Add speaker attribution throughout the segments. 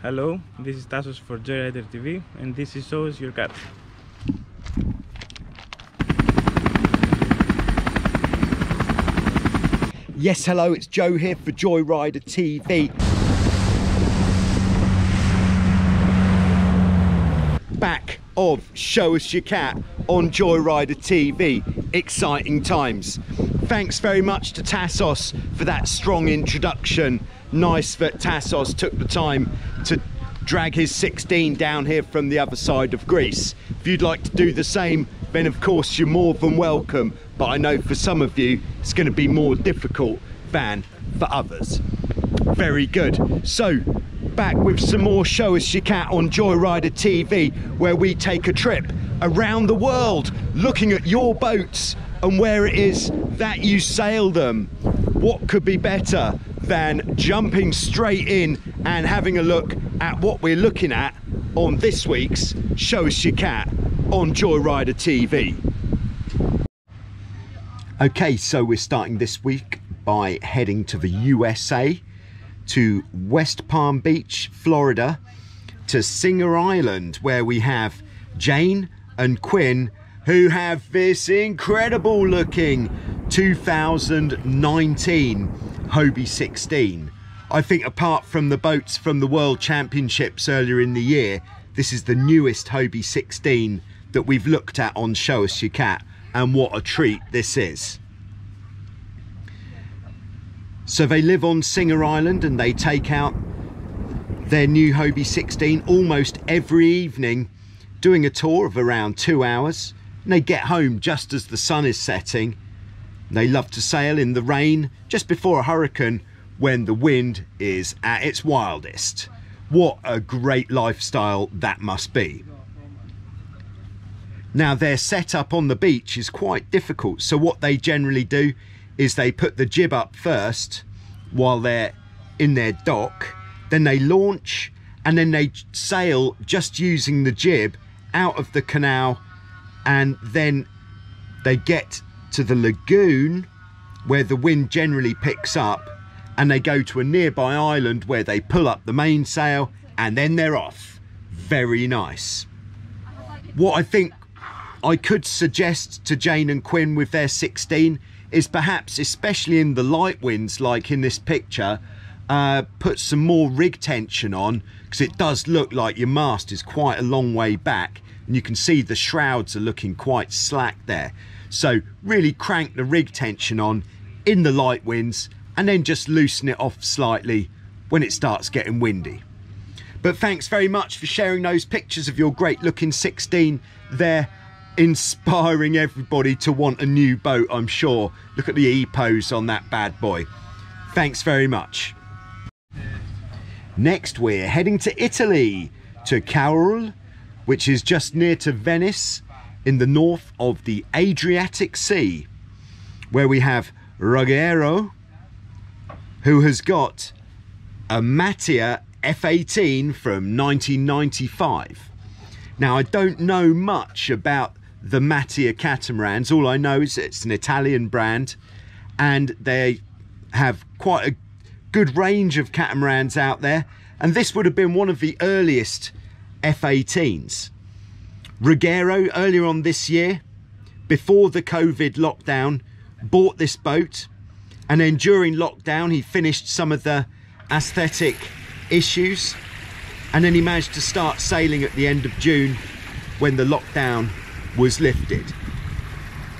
Speaker 1: Hello, this is Tassos for Joyrider TV, and this is Supercat.
Speaker 2: Yes, hello, it's Joe here for Joyrider TV. Back of Show Us Your Cat on Joyrider TV. Exciting times. Thanks very much to Tassos for that strong introduction. Nice that Tassos took the time to drag his 16 down here from the other side of Greece. If you'd like to do the same, then of course you're more than welcome, but I know for some of you it's going to be more difficult than for others. Very good. So back with some more Show Us Your Cat on Joyrider TV, where we take a trip around the world looking at your boats and where it is that you sail them. What could be better than jumping straight in and having a look at what we're looking at on this week's Show Us Your Cat on Joyrider TV. Okay, so we're starting this week by heading to the USA, to West Palm Beach, Florida, to Singer Island, where we have Jane and Quinn, who have this incredible looking 2019 Hobie 16. I think apart from the boats from the World Championships earlier in the year, this is the newest Hobie 16 that we've looked at on Show Us Your Cat, and what a treat this is. So they live on Singer Island and they take out their new Hobie 16 almost every evening, doing a tour of around 2 hours. And they get home just as the sun is setting. They love to sail in the rain just before a hurricane when the wind is at its wildest. What a great lifestyle that must be. Now their setup on the beach is quite difficult, so what they generally do is they put the jib up first while they're in their dock, then they launch and then they sail just using the jib out of the canal, and then they get to the lagoon where the wind generally picks up, and they go to a nearby island where they pull up the mainsail and then they're off. Very nice. What I think I could suggest to Jane and Quinn with their 16 is perhaps, especially in the light winds like in this picture, put some more rig tension on, because it does look like your mast is quite a long way back and you can see the shrouds are looking quite slack there. So really crank the rig tension on in the light winds and then just loosen it off slightly when it starts getting windy. But thanks very much for sharing those pictures of your great looking 16 there, inspiring everybody to want a new boat, I'm sure. Look at the E-pose on that bad boy. Thanks very much. Next we're heading to Italy, to Caorle, which is just near to Venice in the north of the Adriatic Sea, where we have Ruggero, who has got a Mattia F18 from 1995. Now I don't know much about the Mattia catamarans. All I know is it's an Italian brand and they have quite a good range of catamarans out there, and this would have been one of the earliest F18s. Ruggero earlier on this year, before the COVID lockdown, bought this boat, and then during lockdown he finished some of the aesthetic issues, and then he managed to start sailing at the end of June when the lockdown was lifted.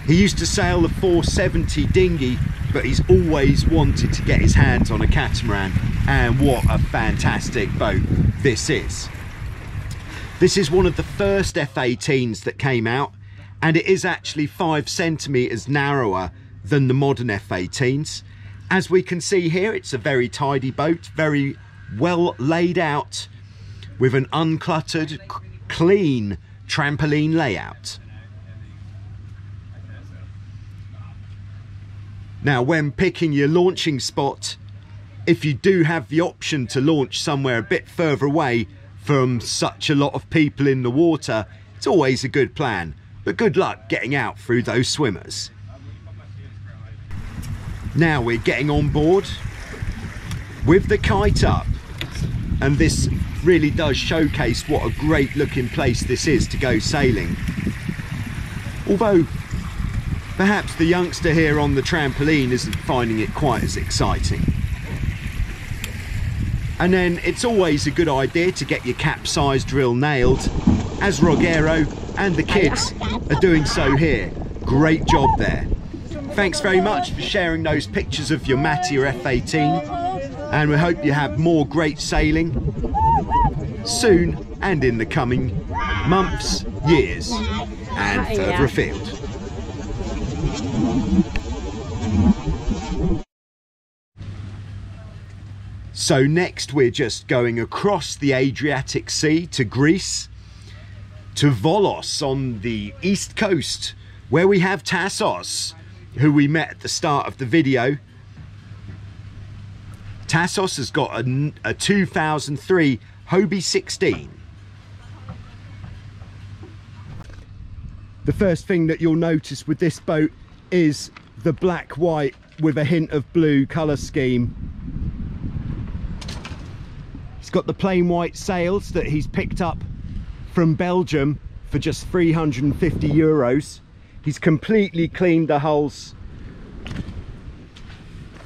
Speaker 2: He used to sail the 470 dinghy, but he's always wanted to get his hands on a catamaran, and what a fantastic boat this is. This is one of the first F18s that came out, and it is actually 5 centimeters narrower than the modern F18s. As we can see here, it's a very tidy boat, very well laid out, with an uncluttered, clean trampoline layout. Now when picking your launching spot, if you do have the option to launch somewhere a bit further away from such a lot of people in the water, it's always a good plan, but good luck getting out through those swimmers. Now we're getting on board with the kite up. and this really does showcase what a great looking place this is to go sailing. Although perhaps the youngster here on the trampoline isn't finding it quite as exciting. And then it's always a good idea to get your capsize drill nailed, as Rogero and the kids are doing so here. Great job there. Thanks very much for sharing those pictures of your Matty or F18, and we hope you have more great sailing soon and in the coming months, years and further afield. So next we're just going across the Adriatic Sea to Greece, to Volos on the east coast, where we have Tassos, who we met at the start of the video. Tassos has got a 2003 Hobie 16. The first thing that you'll notice with this boat is the black-white with a hint of blue colour scheme. He's got the plain white sails that he's picked up from Belgium for just 350 euros. He's completely cleaned the hulls,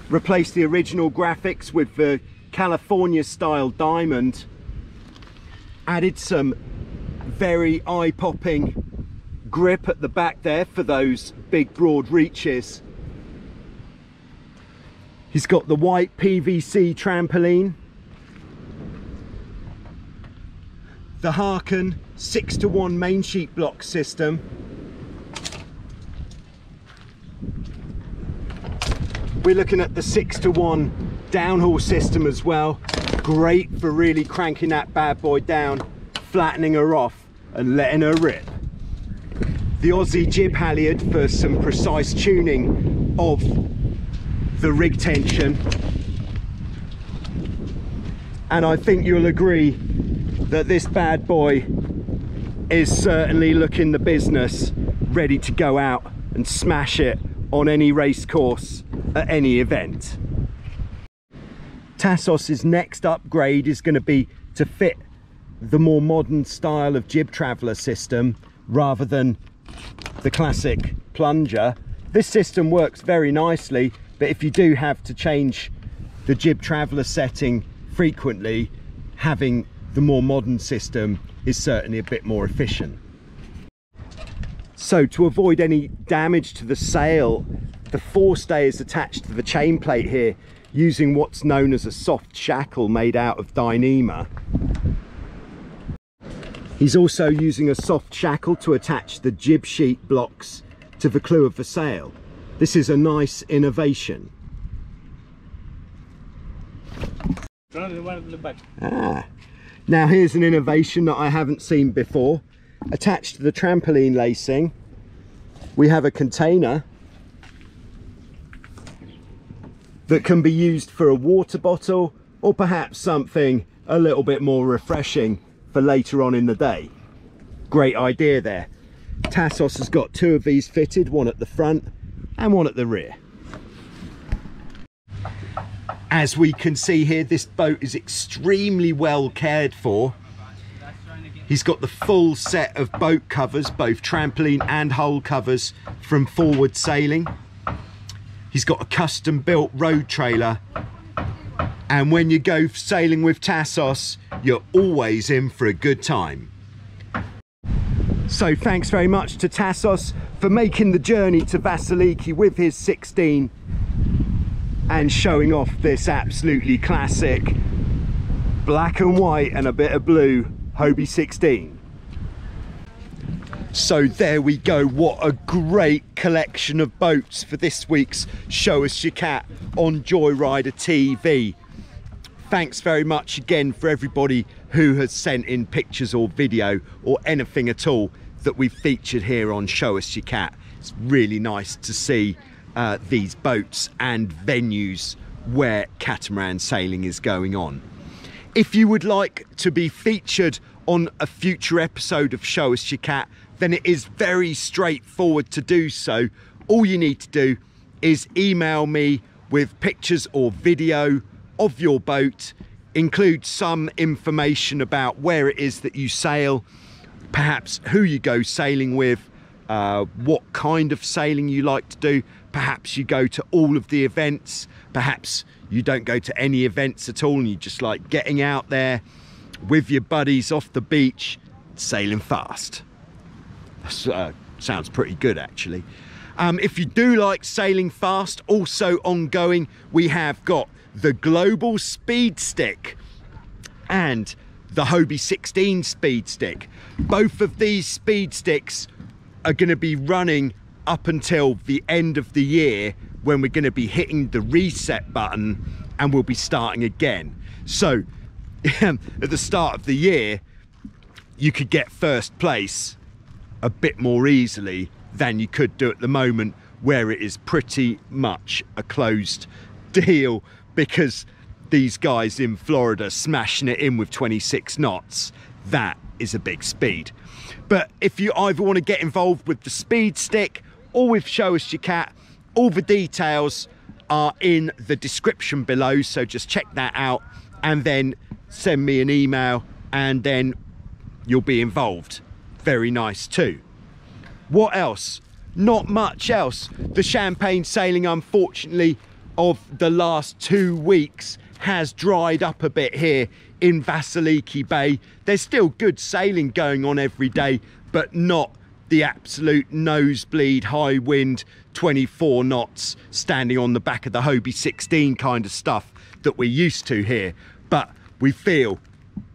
Speaker 2: replaced the original graphics with the California style diamond, added some very eye-popping grip at the back there for those big broad reaches. He's got the white PVC trampoline, the Harken 6-to-1 main sheet block system, we're looking at the 6-to-1 downhaul system as well. Great for really cranking that bad boy down, flattening her off and letting her rip. The Aussie jib halyard for some precise tuning of the rig tension. And I think you'll agree that this bad boy is certainly looking the business, ready to go out and smash it on any race course at any event. Tassos's next upgrade is going to be to fit the more modern style of jib traveller system rather than the classic plunger. This system works very nicely, but if you do have to change the jib traveller setting frequently, having the more modern system is certainly a bit more efficient. So to avoid any damage to the sail, the forestay is attached to the chain plate here using what's known as a soft shackle made out of Dyneema. He's also using a soft shackle to attach the jib sheet blocks to the clew of the sail. This is a nice innovation. Now here's an innovation that I haven't seen before. Attached to the trampoline lacing, we have a container that can be used for a water bottle or perhaps something a little bit more refreshing for later on in the day. Great idea there. Tassos has got two of these fitted, one at the front and one at the rear. As we can see here, this boat is extremely well cared for. He's got the full set of boat covers, both trampoline and hull covers from Forward Sailing. He's got a custom built road trailer, and when you go sailing with Tassos, you're always in for a good time. So thanks very much to Tassos for making the journey to Vasiliki with his 16 and showing off this absolutely classic black and white and a bit of blue Hobie 16. So there we go, what a great collection of boats for this week's Show Us Your Cat on Joyrider TV. Thanks very much again for everybody who has sent in pictures or video or anything at all that we've featured here on Show Us Your Cat. It's really nice to see these boats and venues where catamaran sailing is going on. If you would like to be featured on a future episode of Show Us Your Cat, then it is very straightforward to do so. All you need to do is email me with pictures or video of your boat include some information about where it is that you sail, perhaps who you go sailing with, what kind of sailing you like to do. Perhaps you go to all of the events, perhaps you don't go to any events at all and you just like getting out there with your buddies off the beach, sailing fast. Sounds pretty good actually. If you do like sailing fast, also ongoing, we have got the Global Speed Stick and the Hobie 16 Speed Stick. Both of these speed sticks are going to be running up until the end of the year, when we're going to be hitting the reset button and we'll be starting again. So at the start of the year, you could get first place a bit more easily than you could do at the moment, where it is pretty much a closed deal, because these guys in Florida smashing it in with 26 knots. That is a big speed. But if you either want to get involved with the speed stick or with Show Us Your Cat, all the details are in the description below, so just check that out and then send me an email and then you'll be involved. Very nice too. What else? Not much else. The champagne sailing, unfortunately, of the last 2 weeks has dried up a bit here in Vasiliki Bay. There's still good sailing going on every day, but not the absolute nosebleed high wind 24 knots standing on the back of the Hobie 16 kind of stuff that we're used to here. But we feel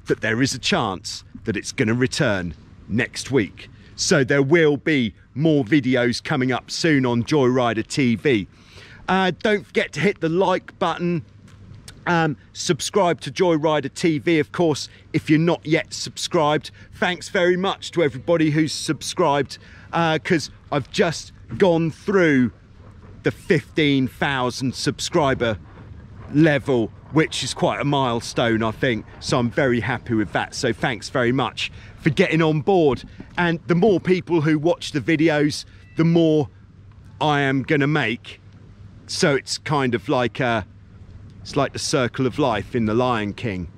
Speaker 2: that there is a chance that it's going to return next week. So there will be more videos coming up soon on Joyrider TV. Don't forget to hit the like button. Subscribe to Joyrider TV, of course, if you're not yet subscribed. Thanks very much to everybody who's subscribed, because I've just gone through the 15,000 subscriber level, which is quite a milestone, I think. So I'm very happy with that. So thanks very much for getting on board. And the more people who watch the videos, the more I am going to make. So it's kind of like it's like the circle of life in The Lion King.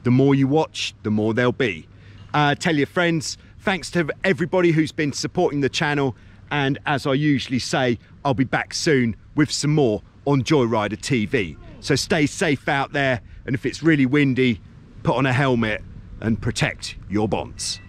Speaker 2: The more you watch, the more there'll be. Tell your friends. Thanks to everybody who's been supporting the channel. And as I usually say, I'll be back soon with some more on Joyrider TV. So stay safe out there. And if it's really windy, put on a helmet and protect your bonds.